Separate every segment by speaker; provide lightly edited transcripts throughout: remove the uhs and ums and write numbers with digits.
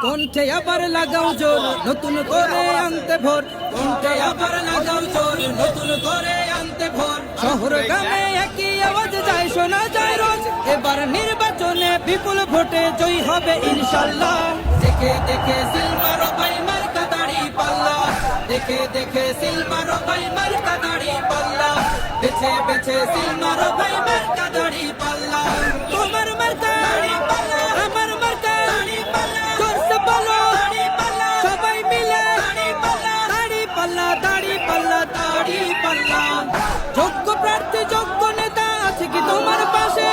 Speaker 1: কণ্ঠে আবার লাগাও জোর নতুন করে আনতে ভোর, কণ্ঠে আবার লাগাও জোর নতুন করে আনতে ভোর। শহর গ্রামে একই আওয়াজ যায়, শোনা যায় রোজ, এবার নির্বাচনে বিপুল ভোটে জয়ী হবে ইনশাল্লাহ। দেখে দেখে সিল মারো ভাই মার্কা দাড়ি পাল্লা, দেখে দেখে সিল মারো ভাই মার্কা দাড়ি পাল্লা, বেছে বেছে সিল মারো ভাই মার্কা দাড়ি পাল্লা। তোমার মার্কা দাড়ি পাল্লা, আমার মার্কা দাড়ি পাল্লা, জোরসে বলো দাড়ি পাল্লা, সবাই মিলে দাড়ি পাল্লা, দাড়ি পাল্লা, দাড়ি পাল্লা, দাড়ি পাল্লা। যোগ্য প্রার্থী যোগ্য নেতা আছে কি তোমার পাশে?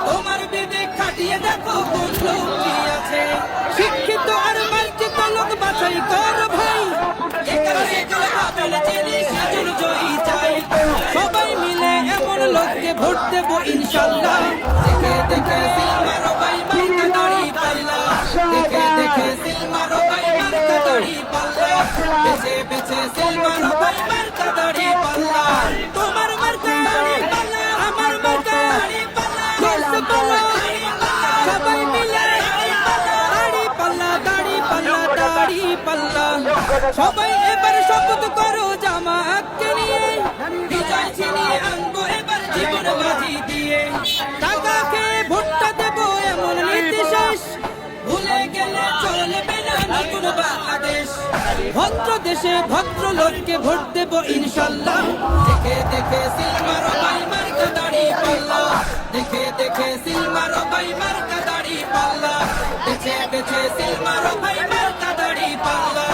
Speaker 1: তোমার বিবেক খাটিয়ে দেখো কোন লোক কি আছে। শিক্ষিত আর মার্জিত লোক বাছাই কর ভাই, একাল একাল ভাবেন চিনি সেজন জয়ী চাই। সবাই মিলে এমন লোককে ভোট দেবো ইনশাল্লাহ। দেখে দেখে সিল মারো ভাই মার্কা দাড়ি পাল্লা, দেখে দেখে সিল মারো ভাই মার্কা দাড়ি পাল্লা, বেছে বেছে সিল মারো ভাই মার্কা দাড়ি পাল্লা। তোমার মার্কা দাড়ি পাল্লা, আমার মার্কা দাড়ি পাল্লা, জোরসে বলো দাড়ি পাল্লা, সবাই মিলে দাড়ি পাল্লা, দাড়ি পাল্লা, দাড়ি পাল্লা। সবাই এবার শপথ করো জামাতকে নিয়ে, বিজয় ছিনিয়ে আনবো এবার জীবন বাজি দিয়ে। টাকা খেয়ে ভোটটা দেবো এমন নীতি শেষ, ভুলে গেলে চলবে না নতুন বাংলাদেশ। ভদ্র দেশে ভদ্র লোককে ভোট দেবো ইনশাল্লাহ। দেখে দেখে সিল মারো ভাই মার্কা দাড়ি পাল্লা, দেখে দেখে সিল মারো ভাই মার্কা দাড়ি পাল্লা, বেছে বেছে সিল মারো ভাই মার্কা দাড়ি পাল্লা।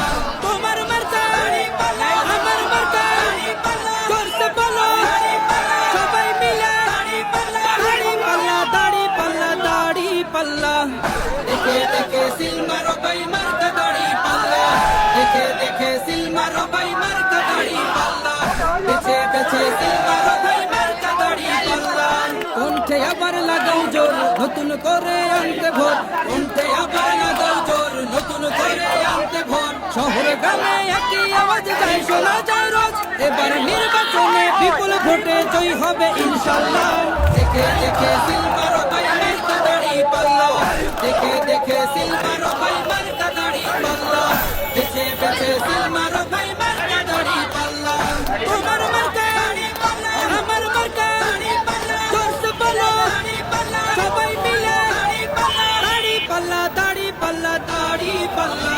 Speaker 1: তোমার মার্কা দাড়ি পাল্লা, আমার মার্কা দাড়ি পাল্লা, জোরসে বলো দাড়ি পাল্লা, সবাই মিলে দাড়ি পাল্লা, দাড়ি পাল্লা, দাড়ি পাল্লা, দাড়ি পাল্লা। দেখে দেখে সিল মারো ভাই মার্কা দাড়ি পাল্লা, দেখে দেখে সিল মারো ভাই মার্কা দাড়ি পাল্লা, বেছে বেছে সিল মারো ভাই মার্কা দাড়ি পাল্লা। কণ্ঠে আবার লাগাও জোর নতুন করে আনতে ভোর, কণ্ঠে আবার লাগাও জোর নতুন করে আনতে ভোর। শহর গ্রামে একই আওয়াজ যায়, শোনা যায় রোজ, এবার নির্বাচনে বিপুল ভোটে জয়ী হবে ইনশাল্লাহ। দেখে দেখে সিল মারো ভাই মার্কা দাড়ি পাল্লা, দেখে দেখে সিল মারো ভাই মার্কা দাড়ি পাল্লা, বেছে বেছে সিল মারো ভাই মার্কা দাড়ি পাল্লা। তোমার মার্কা দাড়ি পাল্লা, আমার মার্কা দাড়ি পাল্লা, জোরসে বলো দাড়ি পাল্লা, সবাই মিলে দাড়ি পাল্লা, দাড়ি পাল্লা, দাড়ি পাল্লা, দাড়ি পাল্লা।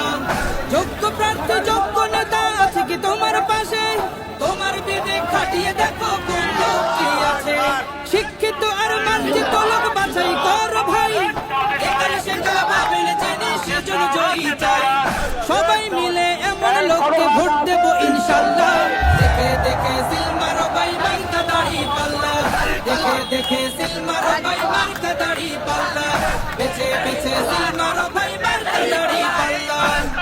Speaker 1: যোগ্য প্রার্থী যোগ্য নেতা আছে কি তোমার পাশে? তোমার বিবেক খাটিয়ে দেখো কোন লোক কি আছে। শিক্ষিত আর মার্জিত লোক বাছাই কর ভাই, একাল সেকাল ভাবেন চিনি সেজন জয়ী চাই। সবাই মিলে এমন লোককে ভোট দেবো ইনশাল্লাহ। দেখে দেখে সিল মারো ভাই মার্কা দাড়ি পাল্লা, দেখে দেখে সিল মারো ভাই মার্কা দাড়ি পাল্লা, বেছে বেছে সিল মারো ভাই মার্কা দাড়ি পাল্লা।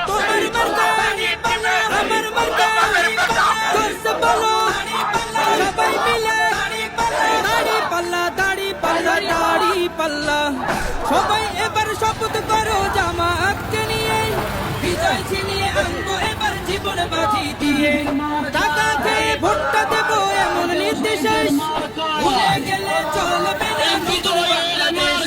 Speaker 1: তোমার মার্কা দাড়ি পাল্লা, আমার মার্কা দাড়ি পাল্লা, জোরসে বলো দাড়ি পাল্লা, সবাই মিলে দাড়ি পাল্লা, দাড়ি পাল্লা, দাড়ি পাল্লা, দাড়ি পাল্লা। সবাই এবার শপথ করো জামাতকে নিয়ে, বিজয় ছিনিয়ে আনবো এবার জীবন বাজি দিয়ে। টাকা খেয়ে ভোটটা দেবো এমন নীতি শেষ, ভুলে গেলে চলবে না নতুন বাংলাদেশ।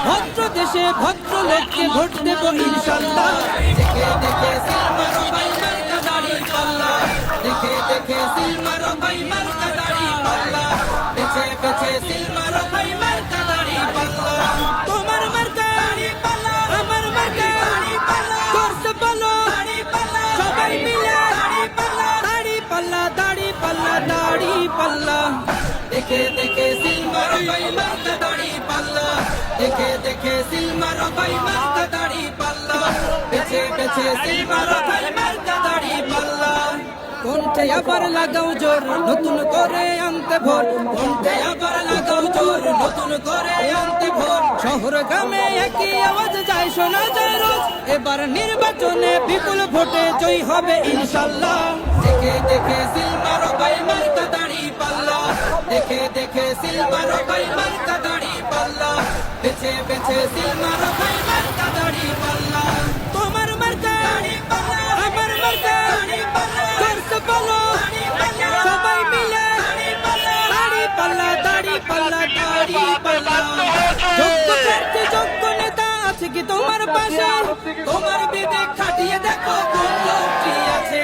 Speaker 1: ভদ্র দেশে ভদ্র লোককে ভোট দেবো ইনশাল্লাহ। দেখে দেখে সিল মারো ভাই মার্কা দাড়ি পাল্লা, দেখে দেখে সিল মারো ভাই মার্কা দাড়ি পাল্লা, বেছে বেছে সিল মারো ভাই মার্কা দাড়ি পাল্লা। তোমার মার্কা দাড়ি পাল্লা, আমার মার্কা দাড়ি পাল্লা, জোরসে বলো দাড়ি পাল্লা, সবাই মিলে দাড়ি পাল্লা, দাড়ি পাল্লা, দাড়ি পাল্লা, দাড়ি পাল্লা। দেখে দেখে সিল মারো ভাই মার্কা দাড়ি পাল্লা, দেখে দেখে সিল মারো ভাই মার্কা দাড়ি পাল্লা, বেছে বেছে সিল মারো ভাই মার্কা দাড়ি পাল্লা। কণ্ঠে আবার লাগাও জোর নতুন করে আনতে ভোর, কণ্ঠে আবার লাগাও জোর নতুন করে আনতে ভোর। শহর গ্রামে একই আওয়াজ যায়, শোনা যায় রোজ, এবার নির্বাচনে বিপুল ভোটে জয়ী হবে ইনশাল্লাহ। দেখে দেখে সিল মারো ভাই মার্কা দাড়ি পাল্লা, দেখে দেখে সিল মারো ভাই মার্কা দাড়ি পাল্লা, বেছে বেছে সিল মারো ভাই মার্কা দাড়ি পাল্লা। তোমার মার্কা দাড়ি পাল্লা, আমার মার্কা দাড়ি পাল্লা, জোরসে বলো দাড়ি পাল্লা, সবাই মিলে দাড়ি পাল্লা, দাড়ি পাল্লা, দাড়ি পাল্লা, দাড়ি পাল্লা। যোগ্য প্রার্থী যোগ্য নেতা আছে আছে কি তোমার পাশে? তোমার বিবেক খাটিয়ে দেখো কোন লোকটি আছে।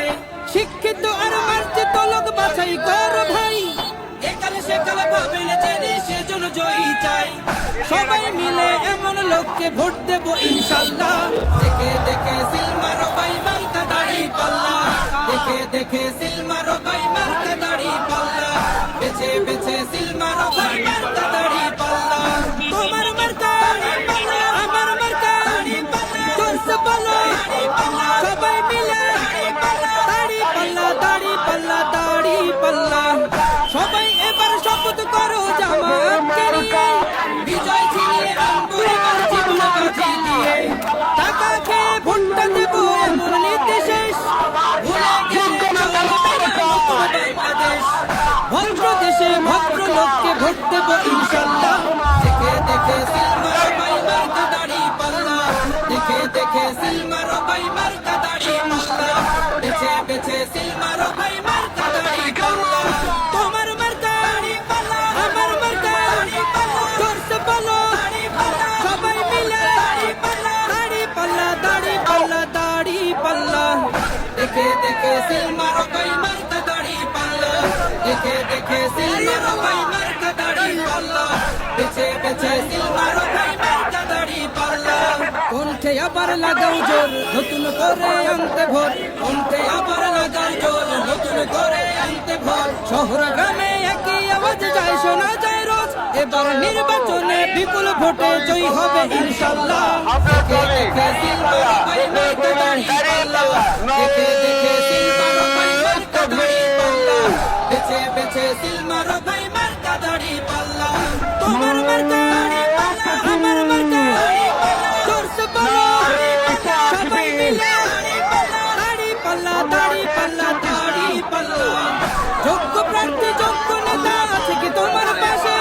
Speaker 1: শিক্ষিত আর মার্জিত লোক বাছাই করো ভাই, একালে সেকালে ভাবে না জেনে সেজন্য জয়ী চাই। সবাই মিলে এমন লোককে ভোট দেব ইনশাল্লাহ। দেখে দেখে সিল মারো ভাই মার্কা দাড়ি পাল্লা, দেখে দেখে সিল মারো ভাই মার্কা দাড়ি পাল্লা, বেছে বেছে সিল মারো ভাই মার্কা দাড়ি পাল্লা। তোমার মার্কা আমার মার্কা, জোরসে বলো সবাই মিলে দাড়ি পাল্লা, দাড়ি পাল্লা, দাড়ি পাল্লা। সবাই এবার শপথ করো জামাতকে নিয়ে, বিজয় ছিনিয়ে আনবো এবার জীবন বাজি দিয়ে। টাকা খেয়ে ভোটটা দেবো এমন নীতি শেষ, ভুলে গেলে বাংলাদেশ। ভদ্র দেশে ভদ্র লোককে ভোট দেবো ইনশাল্লাহ। দেখে দেখে সিল মারো ভাই মার্কা দাড়ি পাল্লা, দেখে দেখে সিল মারো ভাই মার্কা দাড়ি পাল্লা, বেছে বেছে সিল মারো ভাই মার্কা দাড়ি পাল্লা। তোমার মার্কা আমার মার্কা, জোরসে বলো সবাই মিলে দাড়ি পাল্লা, দাড়ি পাল্লা, দাড়ি পাল্লা। দেখে দেখে সিল মারো ভাই মার্কা দাড়ি পাল্লা, দেখে দেখে সিল মারো ভাই মার্কা দাড়ি পাল্লা, বেছে বেছে সিল মারো ভাই মার্কা দাড়ি পাল্লা। কণ্ঠে আবার লাগাও জোর নতুন করে আনতে ভোর, কণ্ঠে আবার লাগাও জোর নতুন করে আনতে ভোর। শহর গ্রামে একই আওয়াজ যায় শোনা যায় রোজ, এবার নির্বাচনে বিপুল ভোটে জয়ী হবে ইনশাল্লাহ। দেখে দেখে সিল মারো ভাই মার্কা দাড়ি পাল্লা, দেখে দেখে সিল মারো ভাই মার্কা দাড়ি পাল্লা, বেছে বেছে সিল মারো ভাই মার্কা দাড়ি পাল্লা। তোমার মার্কা আমার মার্কা, জোরসে বলো সবাই মিলে দাড়ি পাল্লা, দাড়ি পাল্লা, দাড়ি পাল্লা। যোগ্য প্রার্থী যোগ্য নেতা আছে কি তোমার পাশে?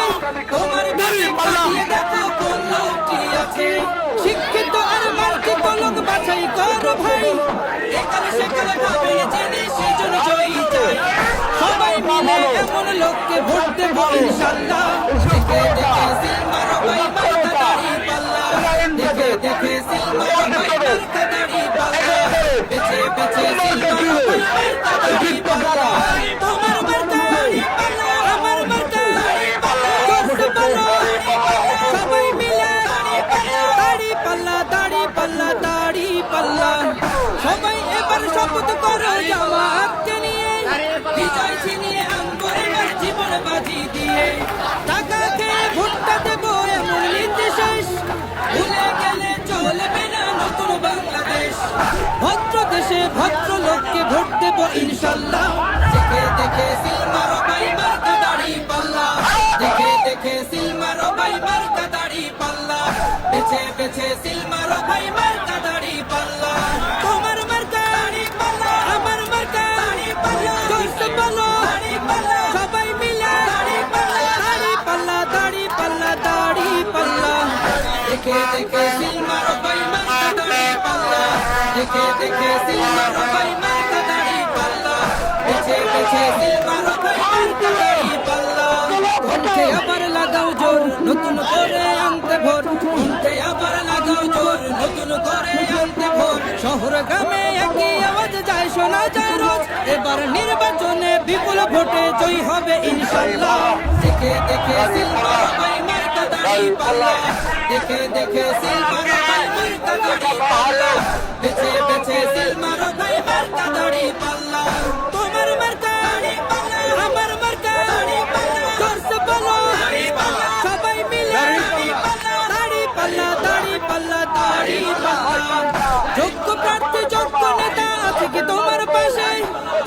Speaker 1: তোমার বিবেক খাটিয়ে দেখো কোন লোকটি আছে। শিক্ষিত আর মার্জিত লোক বাছাই করো ভাই, একালে সেকালে ভাবে জেনে সেজন্য জয়ী চাই। সবাই মিলে এমন লোককে ভোট দেবো ইনশাল্লাহ। দেখে দেখে সিল মারো ভাই মার্কা দাড়ি পাল্লা, দেখে দেখে সিল মারো ভাই মার্কা দাড়ি পাল্লা, বেছে বেছে সিল মারো ভাই মার্কা দাড়ি পাল্লা। তোমার মার্কা আমার মার্কা, জোরসে বলো সবাই মিলে দাড়ি পাল্লা, দাড়ি পাল্লা, দাড়ি পাল্লা। সবাই এবার শপথ করো জামাতকে নিয়ে, বিজয় ছিনিয়ে আনবো এবার জীবন বাজি দিয়ে। টাকা খেয়ে ভোটটা দেবো এমন নীতি শেষ, ভুলে গেলে চলবে না নতুন বাংলাদেশ। ভদ্র দেশে ভদ্র লোককে ভোট দেবো ইনশাল্লাহ। দেখে দেখে সিল মারো ভাই মার্কা দাড়ি পাল্লা, দেখে দেখে সিল মারো ভাই মার্কা দাড়ি পাল্লা, বেছে বেছে সিল মারো ভাই মার্কা দাড়ি পাল্লা। তোমার মার্কা আমার মার্কা, জোরসে বলো সবাই মিলে দাড়ি পাল্লা, দাড়ি পাল্লা, দাড়ি পাল্লা। দেখে দেখে সিল মারো ভাই মার্কা দাড়ি পাল্লা, দেখে দেখে সিল মারো ভাই মার্কা দাড়ি পাল্লা, বেছে বেছে সিল মারো ভাই মার্কা দাড়ি পাল্লা। কণ্ঠে আবার লাগাও জোর নতুন করে আনতে ভোর, কণ্ঠে আবার লাগাও জোর নতুন করে আনতে ভোর। শহর গ্রামে একই আওয়াজ যায় শোনা যায় রোজ, এবার নির্বাচনে বিপুল ভোটে জয়ী হবে ইনশাল্লাহ। দেখে দেখে সিল মারো ভাই মার্কা দাড়ি পাল্লা, দেখে দেখে সিল মারো ভাই মার্কা দাড়ি পাল্লা, বেছে বেছে সিল মারো ভাই মার্কা দাড়ি পাল্লা। তোমার মার্কা আমার মার্কা, জোরসে বলো সবাই মিলে দাড়ি পাল্লা, দাড়ি পাল্লা, দাড়ি পাল্লা। যোগ্য প্রার্থী যোগ্য নেতা আছে কি তোমার পাশে?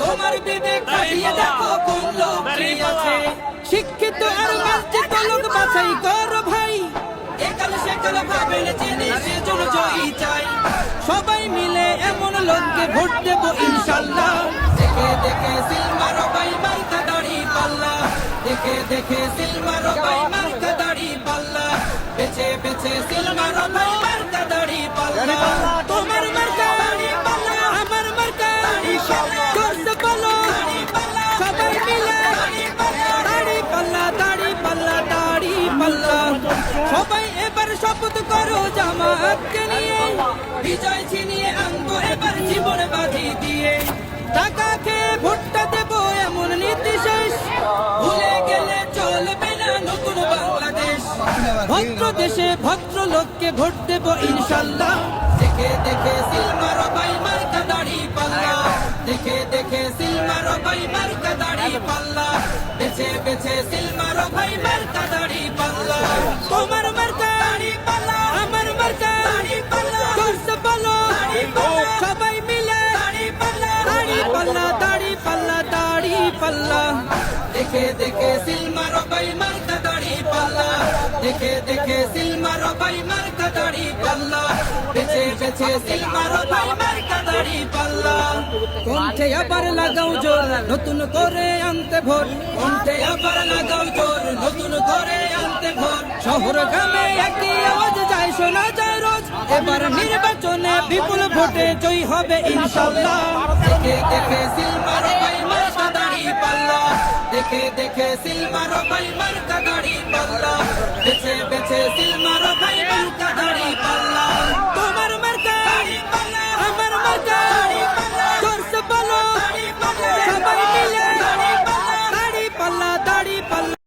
Speaker 1: তোমার বিবেক খাটিয়ে দেখো কোন লোকটি আছে। শিক্ষিত আর মার্জিত লোক বাছাই করো ভাই, একালে সেকালে ভাবে জেনে সেজন্য জয়ী চাই। সবাই মিলে এমন লোককে ভোট দেবো ইনশাল্লাহ। দেখে দেখে সিল মারো ভাই মার্কা দাড়ি পাল্লা, দেখে দেখে সিল মারো ভাই মার্কা দাড়ি পাল্লা, বেছে বেছে সিল মারো ভাই মার্কা দাড়ি পাল্লা। তোমার মার্কা আমার মার্কা, জোরসে বলো সবাই মিলে দাড়ি পাল্লা, দাড়ি পাল্লা, দাড়ি পাল্লা। সবাই এবার সব মজবুত করো জামাতকে নিয়ে, বিজয় ছিনিয়ে আনবো এবার জীবন বাজি দিয়ে। টাকা খেয়ে ভোটটা দেবো এমন নীতি শেষ, ভুলে গেলে চলবে না নতুন বাংলাদেশ। ভদ্র দেশে ভদ্র লোককে ভোট দেবো ইনশাল্লাহ, দেখে দেখে সিল মারো ভাই মার্কা দাড়ি পাল্লা, দেখে দেখে সিল মারো ভাই মার্কা দাড়ি পাল্লা, বেছে বেছে সিল মারো ভাই মার্কা দাড়ি পাল্লা। তোমার মার্কা দাড়ি পাল্লা, আমার মার্কা দাড়ি পাল্লা, জোরসে বলো সবাই মিলে দাড়ি পাল্লা, দাড়ি পাল্লা, দাড়ি পাল্লা, দাড়ি পাল্লা। দেখে দেখে সিল মারো ভাই মার্কা দাড়ি পাল্লা, দেখে দেখে সিল মারো ভাই মার্কা দাড়ি পাল্লা, বেছে বেছে সিল মারো ভাই মার্কা দাড়ি পাল্লা। কণ্ঠে আবার লাগাও জোর নতুন করে আনতে ভোর, কণ্ঠে আবার লাগাও জোর নতুন করে আনতে ভোর। শহর গ্রামে একই আওয়াজ যায় শোনা যায় রোজ, এবার নির্বাচনে বিপুল ভোটে জয়ী হবে ইনশাল্লাহ। দেখে দেখে সিল মারো ভাই মার্কা দাড়ি পাল্লা, দেখে দেখে সিল মারো ভাই মার্কা দাড়ি পাল্লা, বেছে বেছে সিল মারো